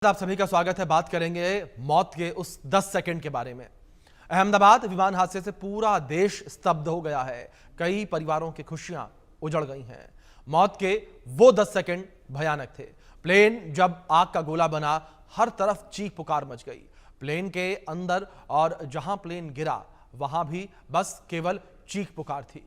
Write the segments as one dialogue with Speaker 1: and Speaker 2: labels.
Speaker 1: आप सभी का स्वागत है। बात करेंगे मौत के उस 10 सेकंड के बारे में। अहमदाबाद विमान हादसे से पूरा देश स्तब्ध हो गया है। कई परिवारों की खुशियां उजड़ गई हैं। मौत के वो 10 सेकंड भयानक थे। प्लेन जब आग का गोला बना, हर तरफ चीख पुकार मच गई। प्लेन के अंदर और जहां प्लेन गिरा वहां भी बस केवल चीख पुकार थी,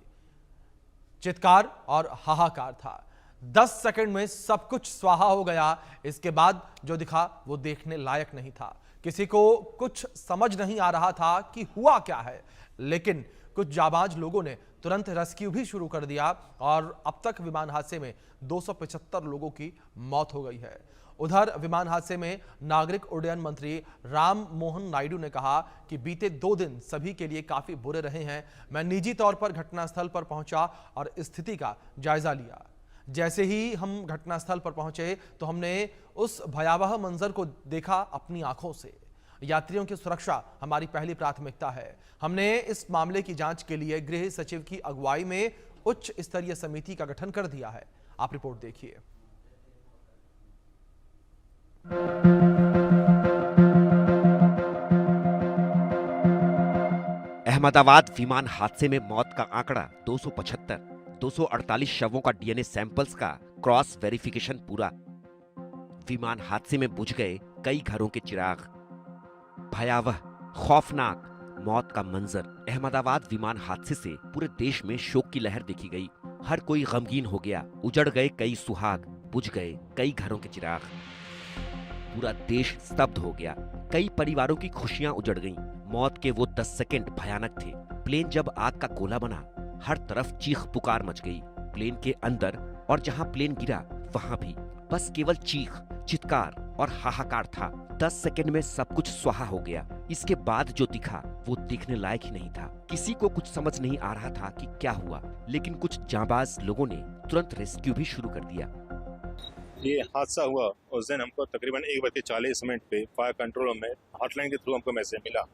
Speaker 1: चित्कार और हाहाकार था। 10 सेकंड में सब कुछ स्वाहा हो गया। इसके बाद जो दिखा वो देखने लायक नहीं था। किसी को कुछ समझ नहीं आ रहा था कि हुआ क्या है, लेकिन कुछ जाबाज लोगों ने तुरंत रेस्क्यू भी शुरू कर दिया और अब तक विमान हादसे में 275 लोगों की मौत हो गई है। उधर विमान हादसे में नागरिक उड्डयन मंत्री राम मोहन नायडू ने कहा कि बीते 2 दिन सभी के लिए काफी बुरे रहे हैं। मैं निजी तौर पर घटनास्थल पर पहुंचा और स्थिति का जायजा लिया। जैसे ही हम घटनास्थल पर पहुंचे तो हमने उस भयावह मंजर को देखा अपनी आंखों से। यात्रियों की सुरक्षा हमारी पहली प्राथमिकता है। हमने इस मामले की जांच के लिए गृह सचिव की अगुवाई में उच्च स्तरीय समिति का गठन कर दिया है। आप रिपोर्ट देखिए।
Speaker 2: अहमदाबाद विमान हादसे में मौत का आंकड़ा 275, 248 शवों का डीएनए सैंपल्स का क्रॉस वेरिफिकेशन पूरा। विमान हादसे में बुझ गए कई घरों के चिराग। भयावह, खौफनाक मौत का मंजर। अहमदाबाद विमान हादसे से पूरे देश में शोक की लहर देखी गई। हर कोई गमगीन हो गया। उजड़ गए कई सुहाग, बुझ गए कई घरों के चिराग। पूरा देश स्तब्ध हो गया। कई परिवारों की खुशियां उजड़ गईं। मौत के वो 10 सेकंड भयानक थे। प्लेन जब आग का गोला बना, हर तरफ चीख पुकार मच गई। प्लेन के अंदर और जहां प्लेन गिरा वहां भी बस केवल चीख, चित्कार और हाहाकार था। 10 सेकंड में सब कुछ स्वाहा हो गया। इसके बाद जो दिखा वो देखने लायक ही नहीं था। किसी को कुछ समझ नहीं आ रहा था कि क्या हुआ, लेकिन कुछ जांबाज लोगों ने तुरंत रेस्क्यू भी शुरू कर दिया।
Speaker 3: ये हादसा हुआ उस दिन हमको तकरीबन 1:40 पे फायर कंट्रोल में हॉटलाइन के थ्रू हमको मैसेज मिला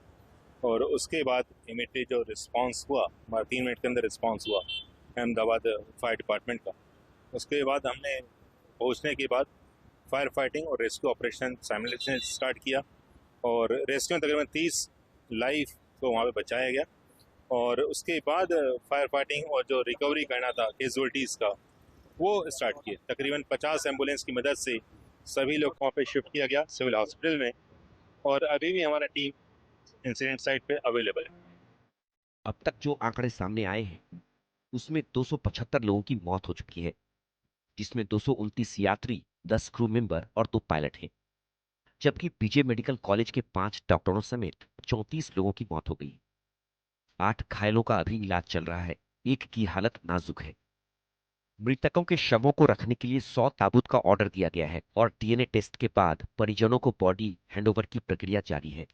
Speaker 3: और उसके बाद इमीडिएटली जो रिस्पांस हुआ, हमारा 3 मिनट के अंदर रिस्पांस हुआ अहमदाबाद फायर डिपार्टमेंट का। उसके बाद हमने पहुंचने के बाद फायर फाइटिंग और रेस्क्यू ऑपरेशन साइमल्टेनियसली स्टार्ट किया और रेस्क्यू में तकरीबन 30 लाइफ को वहाँ पे बचाया गया और उसके बाद फायर फाइटिंग और जो रिकवरी करना था कैजुअलिटीज़ का वो स्टार्ट किए। तकरीबन 50 एम्बुलेंस की मदद से सभी लोग वहाँ पे शिफ्ट किया गया सिविल हॉस्पिटल में और अभी भी हमारा टीम इंसिडेंट साइट पे अवेलेबल है।
Speaker 2: अब तक जो आंकड़े सामने आए हैं उसमें 275 लोगों की मौत हो चुकी है, जिसमें 229 यात्री, 10 क्रू मेंबर और 2 पायलट हैं। जबकि बीजे मेडिकल कॉलेज के 5 डॉक्टरों समेत 34 लोगों की मौत हो गई। 8 घायलों का अभी इलाज चल रहा है। एक की हालत नाजुक है। मृतकों के शवों को रखने के लिए 100 ताबूत का ऑर्डर दिया गया है और डीएनए टेस्ट के बाद परिजनों को बॉडी हैंडओवर की प्रक्रिया जारी है।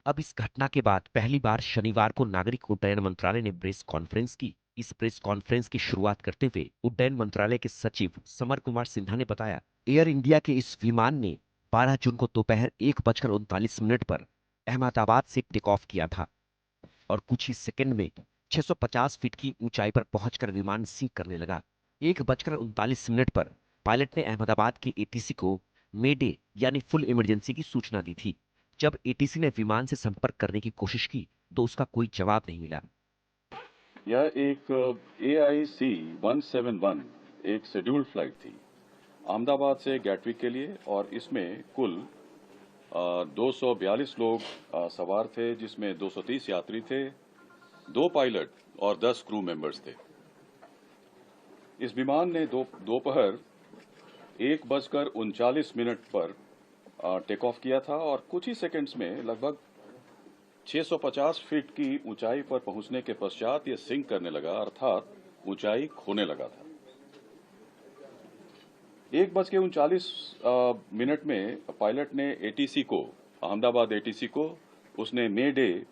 Speaker 2: अब इस घटना के बाद पहली बार शनिवार को नागरिक उड्डयन मंत्रालय ने प्रेस कॉन्फ्रेंस की। इस प्रेस कॉन्फ्रेंस की शुरुआत करते हुए उड्डयन मंत्रालय के सचिव समर कुमार सिन्हा ने बताया, एयर इंडिया के इस विमान ने 12 जून को दोपहर 1:39 पर अहमदाबाद से टेक ऑफ किया था और कुछ ही सेकंड में 650 फीट की ऊंचाई पर पहुंचकर विमान सिंक करने लगा। 1:39 पर पायलट ने अहमदाबाद के एटीसी को मेडे यानी फुल इमरजेंसी की सूचना दी थी। जब एटीसी ने विमान से संपर्क करने की कोशिश की तो उसका कोई जवाब नहीं मिला।
Speaker 4: यह एक AIC 171 एक शेड्यूल्ड फ्लाइट थी अहमदाबाद से गैटविक के लिए और इसमें कुल 242 लोग सवार थे, जिसमें 230 यात्री थे, 2 पायलट और 10 क्रू मेंबर्स थे। इस विमान ने दोपहर 1:39 पर टेक ऑफ किया था और कुछ ही सेकंड्स में लगभग 650 फीट की ऊंचाई पर पहुंचने के पश्चात यह सिंक करने लगा, अर्थात ऊंचाई खोने लगा था। 1:39 में पायलट ने एटीसी को, अहमदाबाद एटीसी को, उसने मे डे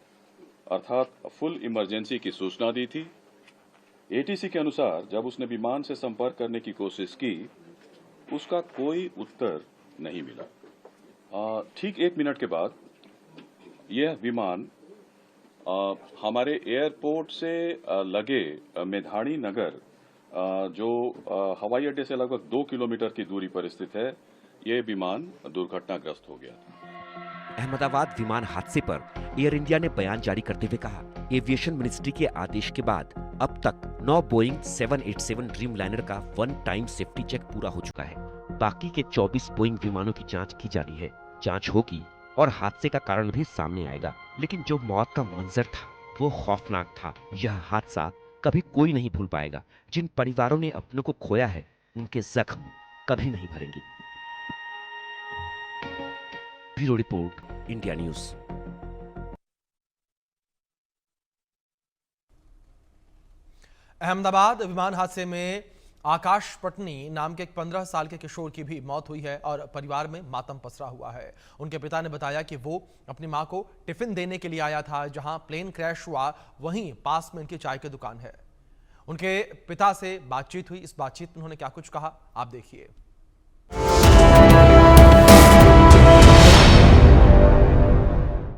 Speaker 4: अर्थात फुल इमरजेंसी की सूचना दी थी। एटीसी के अनुसार जब उसने विमान से संपर्क करने की कोशिश की, उसका कोई उत्तर नहीं मिला। ठीक 1 मिनट के बाद यह विमान हमारे एयरपोर्ट से लगे मेधाणी नगर जो हवाई अड्डे से लगभग 2 किलोमीटर की दूरी पर स्थित है, ये विमान दुर्घटनाग्रस्त हो गया था।
Speaker 2: अहमदाबाद विमान हादसे पर एयर इंडिया ने बयान जारी करते हुए कहा, एविएशन मिनिस्ट्री के आदेश के बाद अब तक 9 बोइंग 787 ड्रीम लाइनर का वन टाइम सेफ्टी चेक पूरा हो चुका है। बाकी के 24 बोइंग विमानों की जांच की जा रही है। जांच होगी और हादसे का कारण भी सामने आएगा। लेकिन जो मौत का मंजर था वो खौफनाक था। यह हादसा कभी कोई नहीं भूल पाएगा। जिन परिवारों ने अपनों को खोया है उनके जख्म कभी नहीं भरेंगे। Bureau report, India news.
Speaker 1: Ahmedabad विमान हादसे में आकाश पटनी नाम के एक 15 साल के किशोर की भी मौत हुई है और परिवार में मातम पसरा हुआ है। उनके पिता ने बताया कि वो अपनी मां को टिफिन देने के लिए आया था। जहां प्लेन क्रैश हुआ वहीं पास में उनकी चाय की दुकान है। उनके पिता से बातचीत हुई। इस बातचीत में उन्होंने क्या कुछ कहा, आप देखिए।